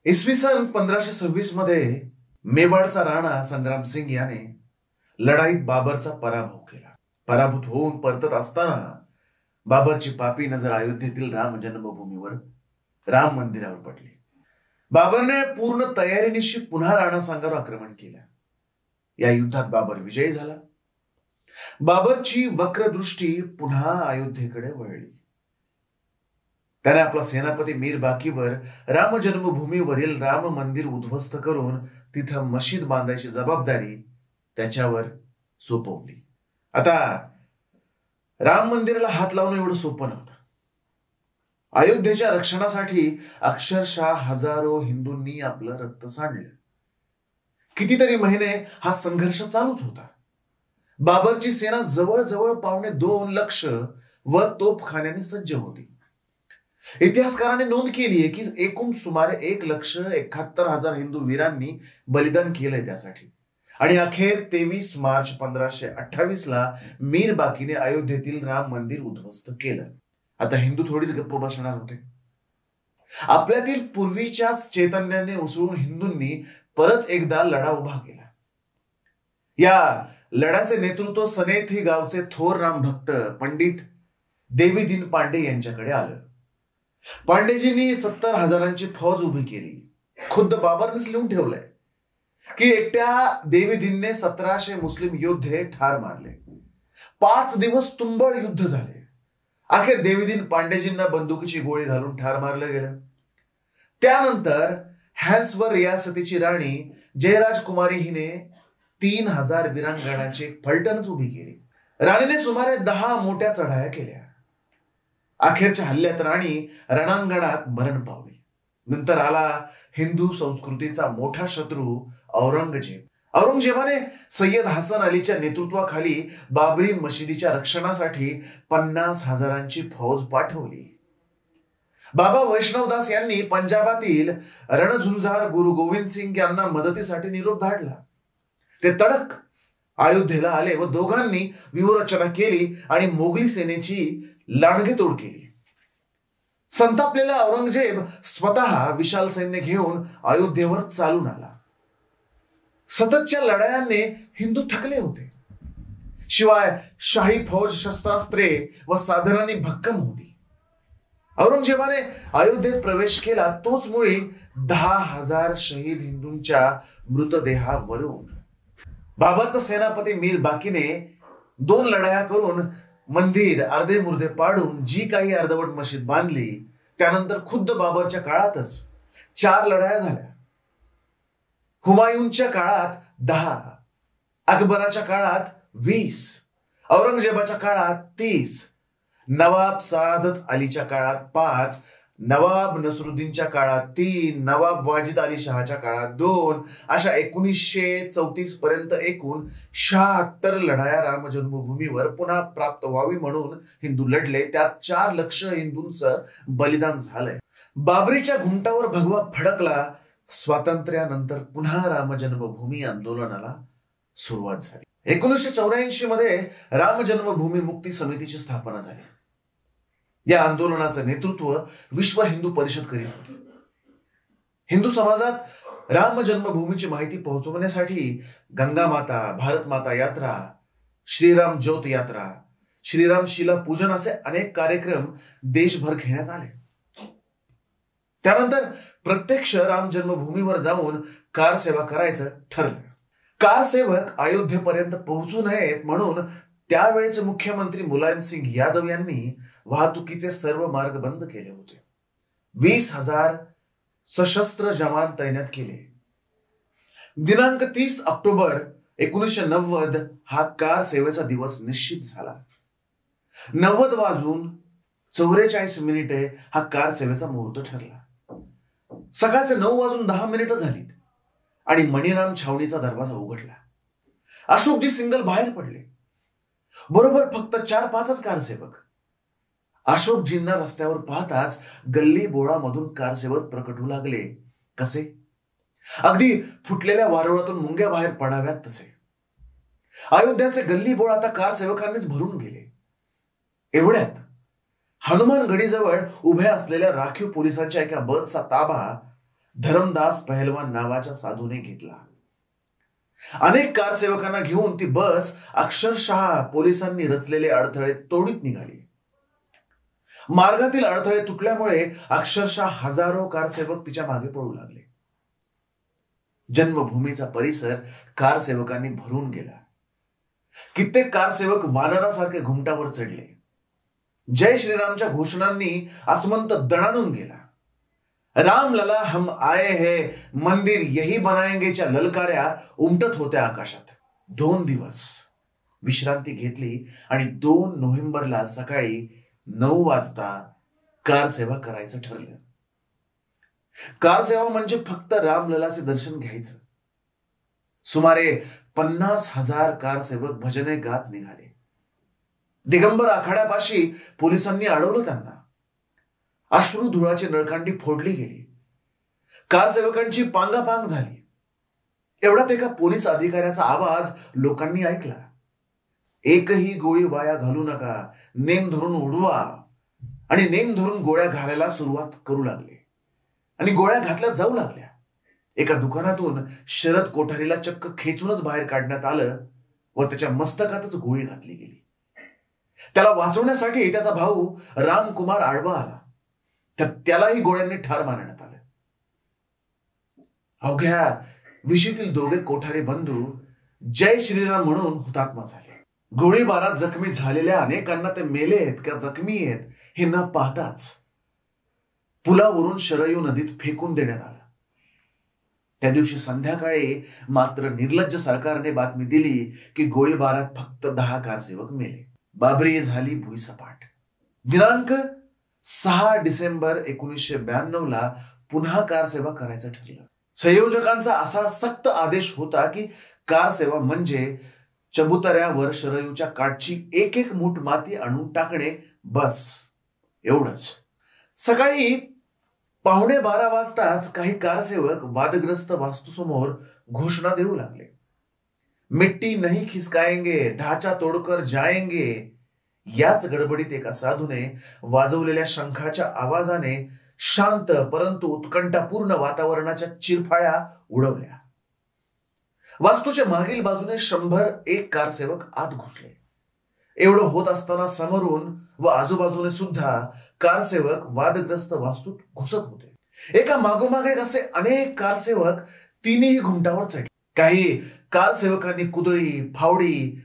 इसवी सन 1526 मध्ये मेवाडचा राणा संग्राम सिंग याने लढाईत बाबरचा पराभव केला. पराभूत होऊन परतत असताना बाबरची पापी नजर अयोध्येतील राम जन्मभूमीवर राम मंदिरावर पडली. बाबरने पूर्ण तयारीनिशी पुन्हा राणा सांगावर आक्रमण केलं. या युद्धात बाबर विजयी झाला. बाबरची वक्रदृष्टी पुन्हा अयोध्येकडे वळली. त्याने आपला सेनापती मीर बाकीवर राम जन्मभूमीवरील राम मंदिर उद्ध्वस्त करून तिथं मशीद बांधायची जबाबदारी त्याच्यावर सोपवली. आता राम मंदिराला हात लावणं एवढं सोपं नव्हतं. अयोध्येच्या रक्षणासाठी अक्षरशः हजारो हिंदूंनी आपलं रक्त सांडलं. कितीतरी महिने हा संघर्ष चालूच होता. बाबरची सेना जवळजवळ 2.25 लाख व तोफखान्याने सज्ज होती. इतिहासकारांनी नोंद केली आहे की एकूण सुमारे 1,71,000 हिंदू वीरांनी बलिदान केलंय त्यासाठी. आणि अखेर 23 मार्च 1528 ला मीर बाकीने अयोध्येतील राम मंदिर उद्ध्वस्त केलं. आता हिंदू थोडीच गप्प बसणार होते. आपल्यातील पूर्वीच्याच चैतन्याने उसळून हिंदूंनी परत एकदा लढा उभा केला. या लढ्याचे नेतृत्व सनेथी गावचे थोर रामभक्त पंडित देवीदीन पांडे यांच्याकडे आलं. पांडेजींनी 70,000ची फौज उभी केली. खुद्द बाबरनेच लिहून ठेवलंय की एकट्या देवीदीनने 1700 मुस्लिम योद्धे ठार मारले. 5 दिवस तुंबळ युद्ध झाले. अखेर देवीदीन पांडेजींना बंदुकीची गोळी घालून ठार मारलं गेलं. त्यानंतर हॅन्सवर रियासतीची राणी जयराज कुमारी हिने 3,000 वीरांगणाची फलटणच उभी केली. राणीने सुमारे 10 मोठ्या चढाया केल्या. अखेरच्या हल्ल्यात राणी रणांगणात मरण पावली. नंतर आला हिंदू संस्कृतीचा मोठा शत्रू औरंगजेब. औरंगजेबाने सय्यद हसन अलीच्या नेतृत्वाखाली बाबरी मशिदीच्या रक्षणासाठी 50,000ची फौज पाठवली. बाबा वैष्णवदास यांनी पंजाबातील रणझुंजार गुरु गोविंद सिंग यांना मदतीसाठी निरोप धाडला. ते तडक अयोध्येला आले व दोघांनी व्यूहरचना केली आणि मोगली सेनेची लांडगेतोड केली. संतापलेला औरंगजेब स्वतः विशाल सैन्य घेऊन अयोध्येवर चालून आला. सततच्या लढायांनी हिंदू थकले होते. शिवाय शाही फौज शस्त्रास्त्रे व साधनांनी भक्कम होती. औरंगजेबाने अयोध्येत प्रवेश केला तोच मुळी 10,000 शहीद हिंदूंच्या मृतदेहावरून. बाबाचा सेनापती मीर बाकीने 2 लढाया करून मंदिर अर्धे मुर्दे पाडून जी काही अर्धवट मशीद बांधली. त्यानंतर खुद्द बाबरच्या काळातच 4 लढाया झाल्या. हुमायूनच्या काळात 10, अकबराच्या काळात 20, औरंगजेबाच्या काळात 30, नवाब सादत अलीच्या काळात 5, नवाब नसरुद्दीनच्या काळात 3, नवाब वाजिद अली शहाच्या काळात 2, अशा 1934 पर्यंत एकूण 76 लढाया राम जन्मभूमीवर पुन्हा प्राप्त व्हावी म्हणून हिंदू लढले. त्यात 4 लाख हिंदूंचं बलिदान झालंय. बाबरीच्या घुमटावर भगवा फडकला. स्वातंत्र्यानंतर पुन्हा राम जन्मभूमी आंदोलनाला सुरुवात झाली. 1984 मध्ये राम जन्मभूमी मुक्ती समितीची स्थापना झाली. या आंदोलनाचं नेतृत्व विश्व हिंदू परिषद करीत होती. हिंदू समाजात राम जन्मभूमीची माहिती पोहोचवण्यासाठी गंगा माता, भारत माता यात्रा, श्रीराम ज्योत यात्रा, श्रीराम शिला पूजन असे अनेक कार्यक्रम देशभर घेण्यात आले. त्यानंतर प्रत्यक्ष राम जन्मभूमीवर जाऊन कार सेवा करायचं ठरलं. कार सेवक अयोध्येपर्यंत पोहोचू नयेत म्हणून त्यावेळेचे मुख्यमंत्री मुलायम सिंग यादव यांनी वाहतुकीचे सर्व मार्ग बंद केले होते. 20,000 सशस्त्र जवान तैनात केले. दिनांक 30 ऑक्टोबर 1990 हा कार सेवेचा दिवस निश्चित झाला. 90 वाजून 44 मिनिटे हा कार सेवेचा मुहूर्त ठरला. सकाळचे 9 वाजून 10 मिनिटं झालीत आणि मणिराम छावणीचा दरवाजा उघडला. अशोकजी सिंगल बाहेर पडले. बरोबर फक्त 4-5च कारसेवक. अशोकजींना रस्त्यावर पाहताच गल्ली बोळामधून कारसेवक प्रकट होऊ लागले. कसे? अगदी फुटलेल्या वारुळातून मुंग्या बाहेर पडाव्यात तसे. अयोध्याचे गल्ली बोळ आता कारसेवकांनीच भरून गेले. एवढ्यात हनुमान गडीजवळ उभ्या असलेल्या राखीव पोलिसांच्या एका बसचा ताबा धरमदास पहलवान नावाच्या साधूने घेतला. अनेक कारसेवकांना घेऊन ती बस अक्षरशः पोलिसांनी रचलेले अडथळे तोडीत निघाली. मार्गातील अडथळे तुटल्यामुळे अक्षरशः हजारो कारसेवक तिच्या मागे पळू लागले. जन्मभूमीचा परिसर कारसेवकांनी भरून गेला. कित्येक कारसेवक वानरासारखे घुमटावर चढले. जय श्रीरामच्या घोषणांनी आसमंत दणाणून गेला. रामलला हम आए है, मंदिर यही बनाएंगेच्या ललकाऱ्या उमटत होत्या आकाशात. 2 दिवस विश्रांती घेतली आणि 2 नोव्हेंबरला सकाळी 9 वाजता कारसेवा करायचं ठरलं. कारसेवा म्हणजे फक्त रामललाचे दर्शन घ्यायचं. सुमारे 50,000 कारसेवक भजने गात निघाले. दिगंबर आखाड्यापाशी पोलिसांनी अडवलं त्यांना. अश्रू धुळाची नळकांडी फोडली गेली. कारसेवकांची पांगापांग झाली. एवढ्यात एका पोलीस अधिकाऱ्याचा आवाज लोकांनी ऐकला. एकही गोळी वाया घालू नका, नेम धरून उडवा. आणि नेम धरून गोळ्या घालायला सुरुवात करू लागले आणि गोळ्या घातल्या जाऊ लागल्या. एका दुकानातून शरद कोठारीला चक्क खेचूनच बाहेर काढण्यात आलं व त्याच्या मस्तकातच गोळी घातली गेली. त्याला वाचवण्यासाठी त्याचा भाऊ रामकुमार आडवा आला, तर त्यालाही गोळ्यांनी ठार मारण्यात आलं. अवघ्या विशीतील दोघे कोठारी बंधू जय श्रीराम म्हणून हुतात्मा झाले. गोळीबारात जखमी झालेल्या अनेकांना ते मेले आहेत का जखमी आहेत हे न पाहताच पुलावरून शरयू नदीत फेकून देण्यात आलं. त्या दिवशी संध्याकाळी मात्र निर्लज्ज सरकारने बातमी दिली की गोळीबारात फक्त 10 कारसेवक मेले. बाबरी झाली भुईसपाट. दिनांक 6 डिसेंबर 1992 पुन्हा कारसेवा करायचं ठरलं. संयोजकांचा असा सक्त आदेश होता की कारसेवा म्हणजे चबुतऱ्यावर शरयूच्या काठची एक मूठ माती आणून टाकणे, बस एवढंच. सकाळी 11:15 वाजताच काही कारसेवक वादग्रस्त वास्तूसमोर घोषणा देऊ लागले. मिट्टी नहीं खिसकाएंगे, ढाचा तोडकर जाएंगे. याच गडबडीत एका साधूने वाजवलेल्या शंखाच्या आवाजाने शांत परंतु उत्कंठापूर्ण वातावरणाच्या चिरफाळ्या उडवल्या. वास्तूच्या मागील बाजूने 101 कारसेवक आत घुसले. एवढं होत असताना समोरून व आजूबाजूने सुद्धा कारसेवक वादग्रस्त वास्तूत घुसत होते. एका मागोमाग एक असे अनेक कारसेवक तिन्ही घुमटावर चढले. काही कारसेवकांनी कुदळी, फावडी,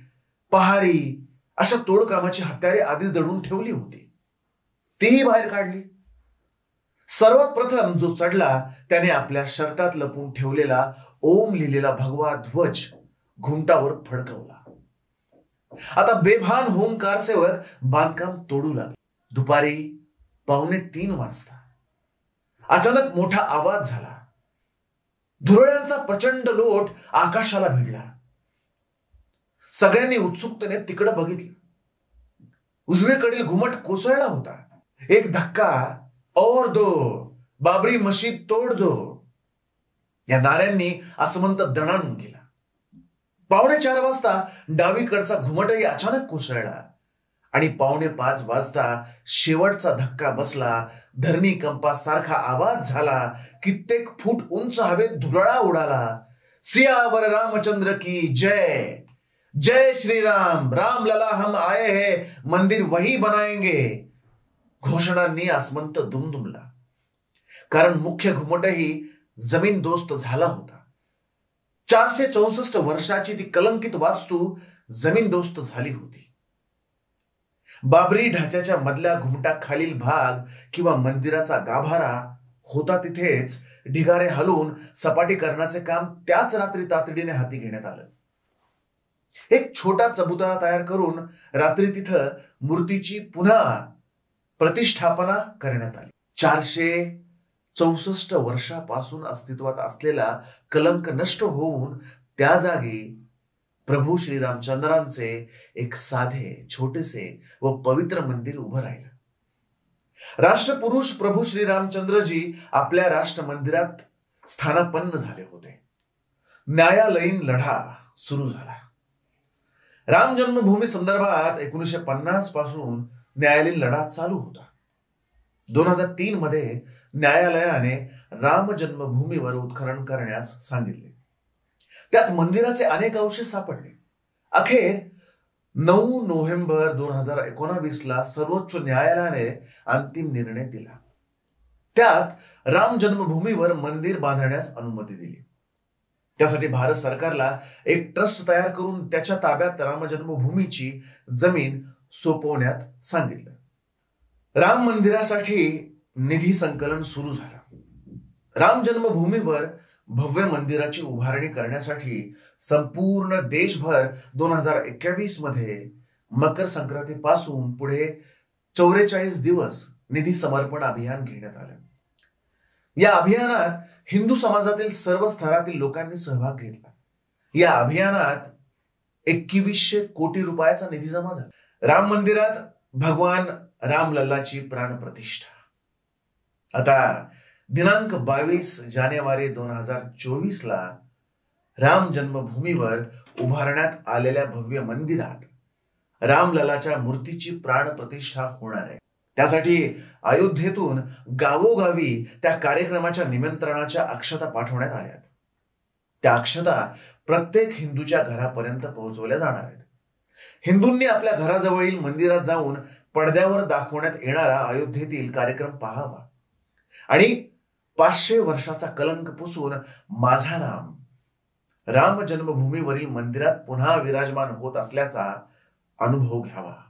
पहारी अशा तोडकामाची हत्यारे आधीच दडवून ठेवली होती, तीही बाहेर काढली. सर्वात प्रथम जो चढला त्याने आपल्या शर्टात लपून ठेवलेला ओम लिहिलेला भगवा ध्वज घुमटावर फडकवला. आता बेभान होऊन कारसेवक बांधकाम तोडू लागले. दुपारी 2:45 वाजता अचानक मोठा आवाज झाला. धुरळ्यांचा प्रचंड लोट आकाशाला भिडला. सगळ्यांनी उत्सुकतेने तिकडे बघितलं. उजवीकडील घुमट कोसळला होता. एक धक्का और दो, बाबरी मशीद तोड दो, या नाऱ्यांनी आसमंत दणाणून गेला. 4:45 वाजता डावीकडचा घुमटही अचानक कोसळला आणि 4:45 वाजता शेवटचा धक्का बसला. धरणी कंपासारखा आवाज झाला. कित्येक फूट उंच हवेत धुरळा उडाला. सियावर रामचंद्र की जय, जय श्री राम, रामलला हम आए हैं, मंदिर वही बनाएंगे. घोषणांनी आसमंत दुमदुमला. कारण मुख्य घुमटही जमीनदोस्त झाला होता. 464 वर्षाची ती कलंकित वास्तू जमीनदोस्त झाली होती. बाबरी ढाच्याच्या मधल्या घुमटाखालील भाग किंवा मंदिराचा गाभारा होता तिथेच ढिगारे हलवून सपाटीकरणाचे काम त्याच रात्री तातडीने हाती घेण्यात आलं. एक छोटा चबुतरा तयार करून रात्री तिथं मूर्तीची पुन्हा प्रतिष्ठापना करण्यात आली. 464 वर्षापासून अस्तित्वात असलेला कलंक नष्ट होऊन त्या जागी प्रभू श्रीरामचंद्रांचे एक साधे छोटेसे व पवित्र मंदिर उभं राहिलं. राष्ट्रपुरुष प्रभू श्रीरामचंद्रजी आपल्या राष्ट्र मंदिरात स्थानापन्न झाले होते. न्यायालयीन लढा सुरू झाला. राम जन्मभूमी संदर्भात 1950 पासून न्यायालयीन लढा चालू होता. 2003 मध्ये न्यायालयाने राम जन्मभूमीवर उत्खनन करण्यास सांगितले. त्यात मंदिराचे अनेक अवशेष सापडले. अखेर 9 नोव्हेंबर 2019 ला सर्वोच्च न्यायालयाने अंतिम निर्णय दिला. त्यात राम जन्मभूमीवर मंदिर बांधण्यास अनुमती दिली. त्यासाठी भारत सरकारला एक ट्रस्ट तयार करून त्याच्या ताब्यात राम जन्मभूमीची जमीन सोपवण्यात सांगितलं. राम मंदिरासाठी निधी संकलन सुरू झालं. राम जन्मभूमीवर भव्य मंदिराची उभारणी करण्यासाठी संपूर्ण देशभर 2021 मध्ये मकर संक्रांतीपासून पुढे 44 दिवस निधी समर्पण अभियान घेण्यात आलं. या अभियानात हिंदू समाजातील सर्व स्तरातील लोकांनी सहभाग घेतला. या अभियानात 2100 कोटी रुपयाचा निधी जमा झाला. राम मंदिरात भगवान रामलल्लाची प्राणप्रतिष्ठा. आता दिनांक 22 जानेवारी 2024 ला राम जन्मभूमीवर उभारण्यात आलेल्या भव्य मंदिरात रामलल्लाच्या मूर्तीची प्राणप्रतिष्ठा होणार आहे. त्यासाठी अयोध्येतून गावोगावी त्या कार्यक्रमाच्या निमंत्रणाच्या अक्षता पाठवण्यात आल्या. त्या अक्षता प्रत्येक हिंदूच्या घरापर्यंत पोहोचवल्या जाणार आहेत. हिंदूंनी आपल्या घराजवळील मंदिरात जाऊन पडद्यावर दाखवण्यात येणारा अयोध्येतील कार्यक्रम पाहावा आणि 500 वर्षाचा कलंक पुसून माझा राम जन्मभूमीवरील मंदिरात पुन्हा विराजमान होत असल्याचा अनुभव घ्यावा.